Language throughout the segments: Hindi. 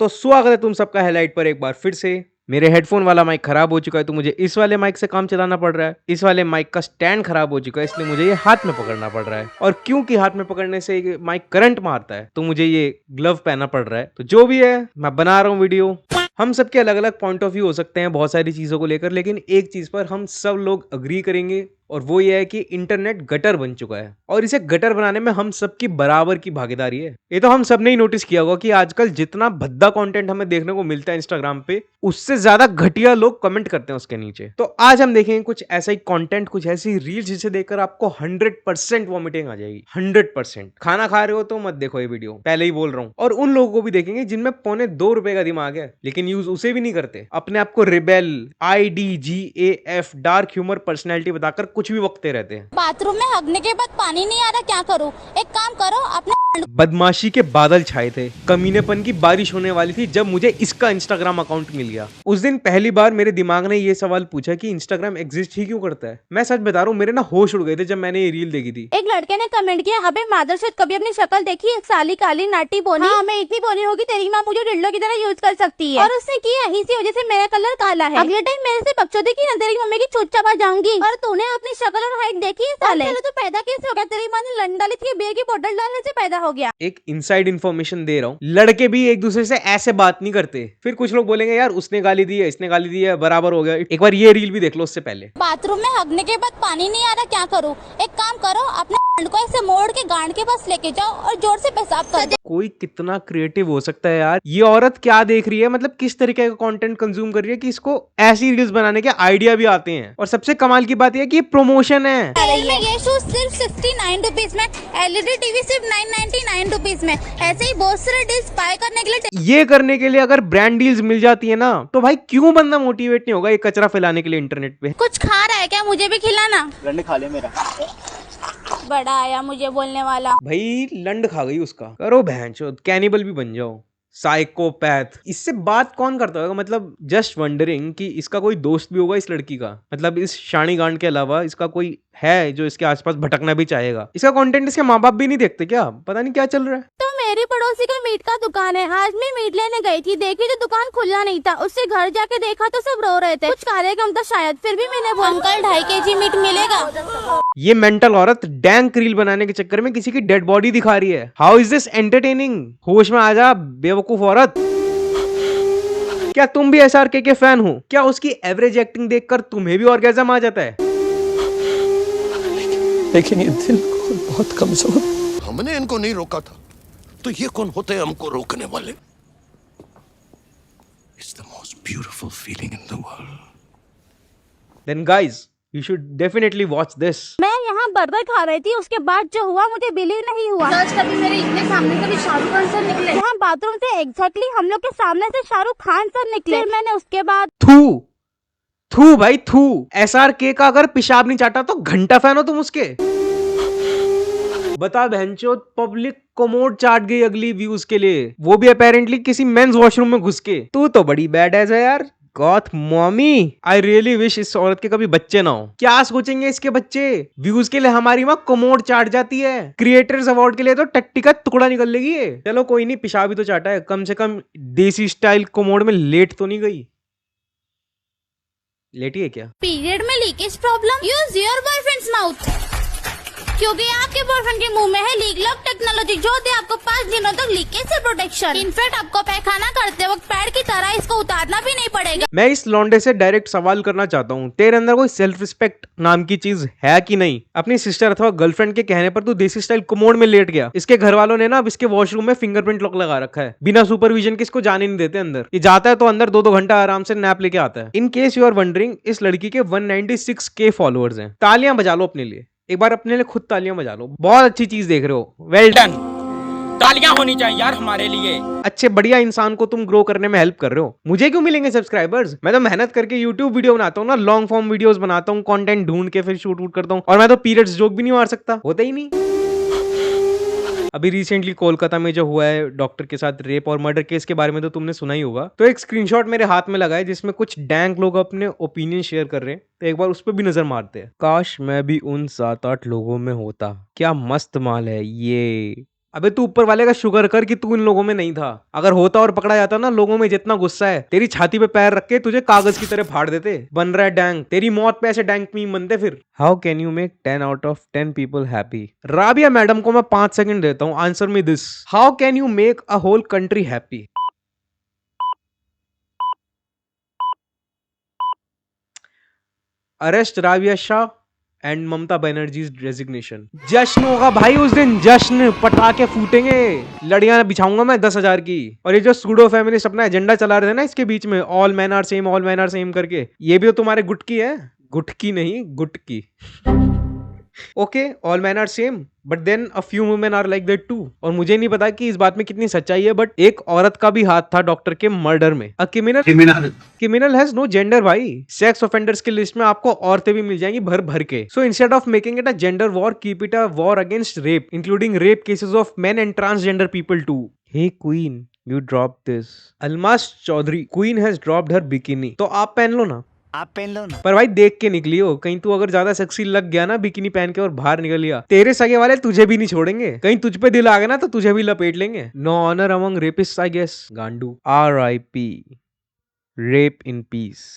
तो स्वागत है तुम सबका हाईलाइट पर एक बार फिर से। मेरे हेडफोन वाला माइक खराब हो चुका है तो मुझे इस वाले माइक से काम चलाना पड़ रहा है। इस वाले माइक का स्टैंड खराब हो चुका है इसलिए मुझे ये हाथ में पकड़ना पड़ रहा है, और क्योंकि हाथ में पकड़ने से ये माइक करंट मारता है तो मुझे ये ग्लव पहनना पड़ रहा है। तो जो भी है, मैं बना रहा हूँ वीडियो। हम सबके अलग अलग पॉइंट ऑफ व्यू हो सकते हैं बहुत सारी चीजों को लेकर, लेकिन एक चीज पर हम सब लोग अग्री करेंगे, और वो ये है कि इंटरनेट गटर बन चुका है और इसे गटर बनाने में हम सबकी बराबर की भागीदारी है। ये तो हम सब ने ही नोटिस किया होगा कि आजकल जितना भद्दा कंटेंट हमें देखने को मिलता है इंस्टाग्राम पे, उससे ज्यादा घटिया लोग कमेंट करते हैं उसके नीचे। तो आज हम देखेंगे कुछ ऐसा ही कंटेंट, कुछ ऐसी रील्स जिसे देखकर आपको 100% वॉमिटिंग आ जाएगी। 100%। खाना खा रहे हो तो मत देखो ये वीडियो, पहले ही बोल रहा हूँ। और उन लोगों को भी देखेंगे जिनमें ₹2.25 का दिमाग है लेकिन यूज उसे भी नहीं करते, अपने आप को rebel, IDGAF, dark humour personality बताकर कुछ भी बकते रहते हैं। बाथरूम में हगने के बाद पानी नहीं आ रहा, क्या करूं? एक काम करो, अपने बदमाशी के बादल छाए थे, कमीनेपन की बारिश होने वाली थी जब मुझे इसका इंस्टाग्राम अकाउंट मिल गया। उस दिन पहली बार मेरे दिमाग ने ये सवाल पूछा कि इंस्टाग्राम एग्जिस्ट ही क्यों करता है। मैं सच बता रहा हूँ, मेरे ना होश उड़ गए थे जब मैंने ये रील देखी थी। एक लड़के ने कमेंट किया, अबे मादरचोद कभी अपनी शक्ल देखी? एक साली काली नाटी बोनी। हाँ, मैं इतनी बोनी होगी तेरी माँ मुझे डिल्डो की तरह यूज कर सकती है। और उसने किया, इसी वजह से मेरा कलर काला है। अगले टाइम मेरे से बकचोदी की ना तेरी मम्मी की चुट चबा जाऊंगी। और तूने अपनी शक्ल और हाइट देखी है साले? तो पैदा कैसे हो गया? तेरी माँ ने लंड डाली थी, बियर की बोतल डालने से पैदा हो गया। एक इनसाइड इन्फॉर्मेशन दे रहा हूँ, लड़के भी एक दूसरे से ऐसे बात नहीं करते। फिर कुछ लोग बोलेंगे यार उसने गाली दी है, इसने गाली दी है, बराबर हो गया। एक बार ये रील भी देख लो उससे पहले। बाथरूम में हगने के बाद पानी नहीं आ रहा, क्या करूं? एक काम करो, अपने को ऐसे मोड़ के गांड के पास लेके जाओ और जोर से पेशाब कर दो। कोई कितना क्रिएटिव हो सकता है यार। ये औरत क्या देख रही है, मतलब किस तरीके का कंटेंट कंज्यूम कर रही है कि इसको ऐसी रील्स बनाने के आइडिया भी आते हैं। और सबसे कमाल की बात यह कि प्रमोशन है। ये शूज सिर्फ 69 रुपीज में, LED टीवी सिर्फ 999 रुपीज में। ऐसे ही बहुत सारे डील्स बाय करने के लिए, ये करने के लिए अगर ब्रांड डील्स मिल जाती है ना, तो भाई क्यों बंदा मोटिवेट नहीं होगा ये कचरा फैलाने के लिए इंटरनेट पे। कुछ खा रहा है क्या? मुझे भी खिलाना। लंड खा ले मेरा। बड़ा आया मुझे बोलने वाला। भाई लंड खा गई उसका। करो भैंचोद, कैनिबल भी बन जाओ, साइकोपैथ। इससे बात कौन करता होगा? मतलब जस्ट वंडरिंग कि इसका कोई दोस्त भी होगा इस लड़की का, मतलब इस शानी गांड के अलावा इसका कोई है जो इसके आसपास भटकना भी चाहेगा। इसका कंटेंट इसके माँ बाप भी नहीं देखते क्या? पता नहीं क्या चल रहा है। तो मेरी पड़ोसी का मीट का दुकान है, आज मैं मीट लेने गई थी, देखी तो दुकान खुला नहीं था। उससे घर जाके देखा तो सब रो रहे थे, कुछ कार्यक्रम था शायद। फिर भी मैंने बोला अंकल 2.5 kg मीट मिलेगा? ये मेंटल औरत डैंक रील बनाने के चक्कर में किसी की डेड बॉडी दिखा रही है। How is this entertaining? होश में आ जा बेवकूफ औरत। क्या तुम भी SRK के फैन हो? क्या उसकी एवरेज एक्टिंग देखकर तुम्हें भी ऑर्गेज़म आ जाता है? लेकिन ये दिल को बहुत कमजोर। हमने इनको नहीं रोका था तो ये कौन होते हैं हमको रोकने वाले? It's the most beautiful feeling in the world. Then guys, you should definitely watch this. मैं यहाँ बर्गर खा रही थी, उसके बाद जो हुआ मुझे बिलीव नहीं हुआ। कभी मेरे इतने सामने से भी शाहरुख खान सर निकले। यहाँ बाथरूम से एग्जैक्टली हम लोग के सामने से शाहरुख खान सर निकले। फिर मैंने उसके बाद थू भाई थू। SRK का अगर पेशाब नहीं चाटा तो घंटा फैन हो तुम उसके। बता बहनचोद, पब्लिक कोमोड चाट गई अगली व्यूज के लिए, वो भी अपेरेंटली किसी मेंस वॉशरूम में घुस के। तू तो बड़ी बैड है यार। Goth mommy, I really wish इस औरत के कभी बच्चे ना हो। क्या सोचेंगे इसके बच्चे? व्यूज के लिए हमारी माँ कोमोड चाट जाती है, क्रिएटर्स अवार्ड के लिए तो टट्टी का टुकड़ा निकल लेगी ये। चलो कोई नहीं, पेशाब भी तो चाटा है, कम से कम देसी स्टाइल कोमोड में लेट तो नहीं गई। लेटी है क्या? पीरियड में leakage problem, use your boyfriend's mouth, क्योंकि आपके बॉयफ्रेंड के मुंह में है लीक लॉक टेक्नोलॉजी जो दे आपको 5 दिनों तक लीकेज से प्रोटेक्शन। इनफैक्ट आपको पैखाना करते वक्त पैड की तरह इसको उतारना भी नहीं पड़ेगा। मैं इस लौंडे से डायरेक्ट सवाल करना चाहता हूँ, तेरे अंदर कोई सेल्फ रिस्पेक्ट नाम की चीज है कि नहीं? अपनी सिस्टर अथवा गर्लफ्रेंड के कहने पर तू देसी स्टाइल कोमोड में लेट गया। इसके घर वालों ने ना अब इसके वॉशरूम में फिंगरप्रिंट लॉक लगा रखा है, बिना सुपरविजन के इसको जाने नहीं देते अंदर। ये जाता है तो अंदर 2-2 घंटा आराम से नैप लेके आता है। In case you are wondering, इस लड़की के 196K फॉलोअर्स हैं। तालियां बजा लो अपने लिए, एक बार अपने लिए खुद तालियां बजा लो। बहुत अच्छी चीज देख रहे हो, वेल डन। तालियां होनी चाहिए यार हमारे लिए। अच्छे बढ़िया इंसान को तुम ग्रो करने में हेल्प कर रहे हो। मुझे क्यों मिलेंगे सब्सक्राइबर्स? मैं तो मेहनत करके YouTube वीडियो बनाता हूँ ना, लॉन्ग फॉर्म वीडियोस बनाता हूँ, कंटेंट ढूंढ के फिर शूट वूट करता हूँ। और मैं तो पीरियड्स जोक भी नहीं मार सकता, होता ही नहीं। अभी रिसेंटली कोलकाता में जो हुआ है डॉक्टर के साथ रेप और मर्डर केस के बारे में तो तुमने सुना ही होगा। तो एक स्क्रीनशॉट मेरे हाथ में लगा है जिसमें कुछ डैंक लोग अपने ओपिनियन शेयर कर रहे हैं, तो एक बार उस पर भी नजर मारते हैं। काश मैं भी उन 7-8 लोगों में होता। क्या मस्त माल है ये। अबे तू ऊपर वाले का शुक्र कर कि तू इन लोगों में नहीं था। अगर होता और पकड़ा जाता ना, लोगों में जितना गुस्सा है, तेरी छाती पे पैर रख के तुझे कागज की तरह फाड़ देते। बन रहा है डैंग, तेरी मौत पे ऐसे डैंग मीम बनते फिर। How can you make 10 out of 10 people happy? Rabia madam को मैं 5 सेकंड देता हूं, answer me this. How can you make a whole country happy? Arrest Rabia Shah and Mamata Banerjee resignation. जश्न होगा भाई उस दिन, जश्न, पटाखे फूटेंगे, लड़ियां बिछाऊंगा मैं 10,000 की। और ये जो सूडो फेमिनिस्ट अपना एजेंडा चला रहे थे ना इसके बीच में, all man are same, all man are same करके, ये भी तो तुम्हारे गुट की है। गुटकी नहीं, गुटकी। Okay, all man are same, but then a few women are like that too. और मुझे नहीं पता कि इस बात में कितनी सच्चाई है, बट एक औरत का भी हाथ था डॉक्टर के मर्डर में। A criminal has no gender भाई। सेक्स ऑफेंडर्स की लिस्ट में आपको औरतें भी मिल जाएंगी भर भर के। So instead of making it a gender war, keep it a war against rape, including rape cases of men and transgender people too. Hey queen, you drop this. Almas Chaudhary, queen has dropped her bikini. तो आप पहन लो ना, आप पहन लो ना। पर भाई देख के निकली हो, कहीं तू अगर ज्यादा सेक्सी लग गया ना बिकिनी पहन के और बाहर निकल गया, तेरे सगे वाले तुझे भी नहीं छोड़ेंगे। कहीं तुझ पे दिल आ गया ना तो तुझे भी लपेट लेंगे। No honour among rapist I guess. गांडू। RIP, rape in peace.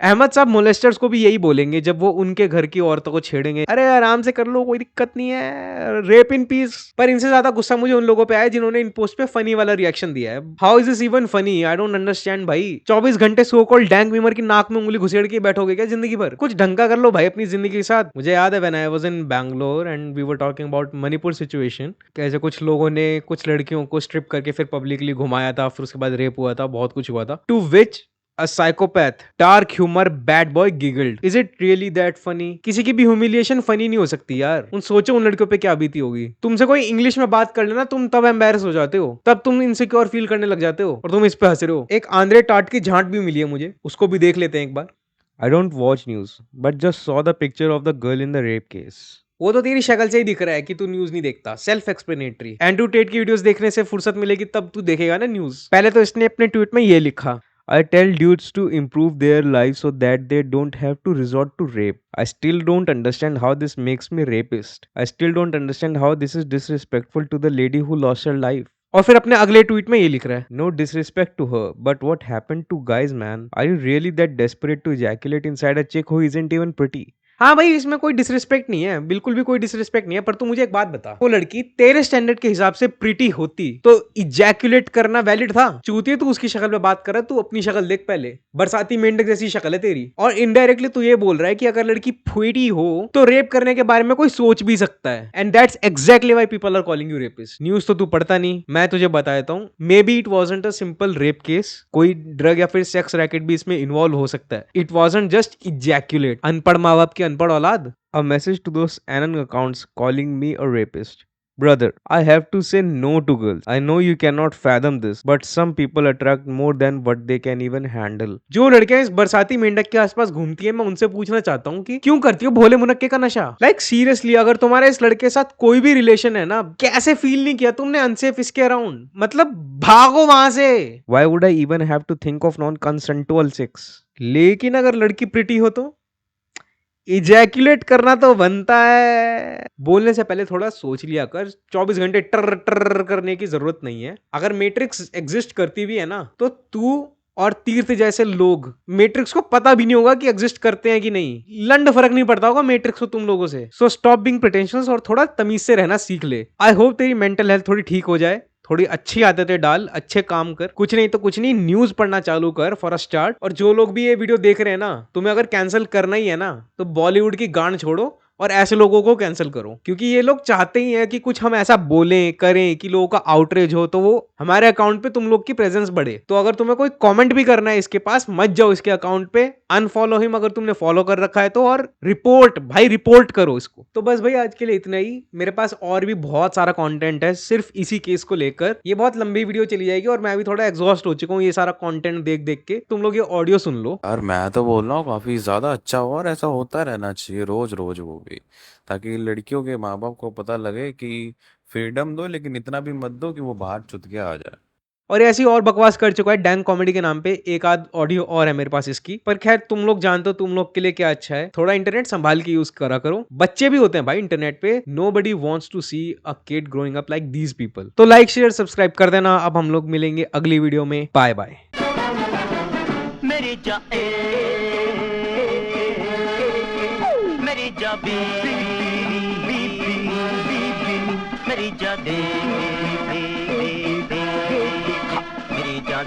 Ahmed साहब मोलेस्टर्स को भी यही बोलेंगे जब वो उनके घर की औरतों को छेड़ेंगे, अरे आराम से कर लो, कोई दिक्कत नहीं है, रेप इन पीस। पर इनसे ज्यादा गुस्सा मुझे उन लोगों पे आया जिन्होंने इन पोस्ट पे फनी वाला रिएक्शन दिया है। How is this even funny? I don't understand भाई। 24 घंटे सो कॉल्ड डैंक मीमर की नाक में उंगली घुसेड़ के बैठोगे क्या जिंदगी भर? कुछ ढंग का कर लो भाई अपनी जिंदगी के साथ। मुझे याद है when I was in Bangalore and we were talking about Manipur situation, कैसे कुछ लोगों ने कुछ लड़कियों को स्ट्रिप करके फिर पब्लिकली घुमाया था, फिर उसके बाद रेप हुआ था, बहुत कुछ हुआ था। To which A psychopath, dark humor, bad boy giggled. Is it really that funny? किसी की भी ह्यूमिलिएशन फनी नहीं हो सकती यार। सोचो उन लड़कियों पे क्या बीती होगी। तुमसे कोई इंग्लिश में बात कर लेना, तुम तब एम्बैरस हो जाते हो, तब तुम इनसिक्योर फील करने लग जाते हो और तुम इस पे हंस रहे हो। एक आंद्रे टाट की झांट भी मिली है मुझे, उसको भी देख लेते हैं एक बार। I don't watch news, but just saw the picture of the girl in the rape case. वो तो तेरी शक्ल से ही दिख रहा है कि तू न्यूज नहीं देखता। Self explanatory. एंड्रू टेट की वीडियोस देखने से फुर्सत मिलेगी तब तू देखेगा ना न्यूज। पहले तो इसने अपने ट्वीट में ये लिखा, I tell dudes to improve their lives so that they don't have to resort to rape. I still don't understand how this makes me rapist. I still don't understand how this is disrespectful to the lady who lost her life. और फिर अपने अगले ट्वीट में ये लिख रहा है, No disrespect to her, but what happened to guys, man? Are you really that desperate to ejaculate inside a chick who isn't even pretty? हाँ भाई, इसमें कोई डिसरिस्पेक्ट नहीं है, बिल्कुल भी कोई डिसरिस्पेक्ट नहीं है, पर तू मुझे एक बात बता, वो लड़की तेरे स्टैंडर्ड के हिसाब से प्रीटी होती तो इजैकुलेट करना वैलिड था? चूतिए तू उसकी शक्ल पे बात कर रहा है, तू अपनी शक्ल देख पहले। बरसाती मेंढक जैसी शक्ल है तेरी। और इनडायरेक्टली तू ये बोल रहा है कि अगर लड़की प्रीटी हो तो रेप करने के बारे में कोई सोच भी सकता है। And that's exactly why people are calling you rapist. News तो तू पढ़ता नहीं, मैं तुझे बता देता हूँ। Maybe it wasn't a simple rape case, कोई ड्रग या फिर सेक्स रैकेट भी इसमें इन्वॉल्व हो सकता है। It wasn't just ejaculate. अनपढ़ माँ बाप की अनपढ़ औलाद। A message to those anon accounts calling me a rapist. Brother, I have to say no to girls. I know you cannot fathom this, but some people attract more than what they can even handle. जो लड़कियां इस बरसाती मेंढक के आसपास घूमती हैं, मैं उनसे पूछना चाहता हूँ कि क्यों करती हो भोले मुनक्के का नशा? Like seriously, अगर तुम्हारे इस लड़के के साथ कोई भी रिलेशन है ना, कैसे फील नहीं किया तुमने अनसेफ इसके अराउंड? मतलब भागो वहां से। Why would I even have to think of non-consensual sex? लेकिन अगर लड़की प्रिटी हो तो इजैकुलेट करना तो बनता है। बोलने से पहले थोड़ा सोच लिया कर। 24 घंटे टर टर करने की जरूरत नहीं है। अगर मैट्रिक्स एग्जिस्ट करती भी है ना, तो तू और तीर्थ जैसे लोग मैट्रिक्स को पता भी नहीं होगा कि एग्जिस्ट करते हैं कि नहीं। लंड फर्क नहीं पड़ता होगा मैट्रिक्स को तुम लोगों से। सो स्टॉप बीइंग प्रिटेंशियस और थोड़ा तमीज से रहना सीख ले। आई होप तेरी मेंटल हेल्थ थोड़ी ठीक हो जाए। थोड़ी अच्छी आदतें डाल, अच्छे काम कर, कुछ नहीं तो कुछ नहीं, न्यूज पढ़ना चालू कर फॉर अ स्टार्ट। और जो लोग भी ये वीडियो देख रहे हैं ना, तुम्हें अगर कैंसिल करना ही है ना, तो बॉलीवुड की गांड छोड़ो और ऐसे लोगों को कैंसिल करो। क्योंकि ये लोग चाहते ही हैं कि कुछ हम ऐसा बोलें करें कि लोगों का आउटरीच हो, तो वो हमारे अकाउंट पे तुम लोग की प्रेजेंस बढ़े। तो अगर तुम्हें कोई कमेंट भी करना है इसके पास, मत जाओ इसके अकाउंट पे, अनफॉलो हिम अगर तुमने फॉलो कर रखा है तो, और रिपोर्ट भाई, रिपोर्ट करो इसको। तो बस भाई आज के लिए इतना ही। मेरे पास और भी बहुत सारा कंटेंट है सिर्फ इसी केस को लेकर। ये बहुत लंबी वीडियो चली जाएगी और मैं भी थोड़ा एग्जॉस्ट हो चुका हूँ ये सारा कंटेंट देख देख के। तुम लोग ये ऑडियो सुन लो। यार मैं तो बोल रहा हूँ काफी ज्यादा अच्छा हुआ और ऐसा होता रहना चाहिए रोज रोज, वो भी ताकि लड़कियों के माँ बाप को पता लगे कि फ्रीडम दो लेकिन इतना भी मत दो कि वो बाहर चुत के आ जाए। और ऐसी और बकवास कर चुका है डैंग कॉमेडी के नाम पे। एक आध ऑडियो और है मेरे पास इसकी, पर खैर तुम लोग जानते हो तुम लोग के लिए क्या अच्छा है, थोड़ा इंटरनेट संभाल के यूज करा करो। बच्चे भी होते हैं भाई इंटरनेट पे। Nobody wants to see a kid growing up like these people। तो लाइक शेयर सब्सक्राइब कर देना। अब हम लोग मिलेंगे अगली वीडियो में। Bye bye. मेरी जा मेरी जा मेरी जा मेरी जा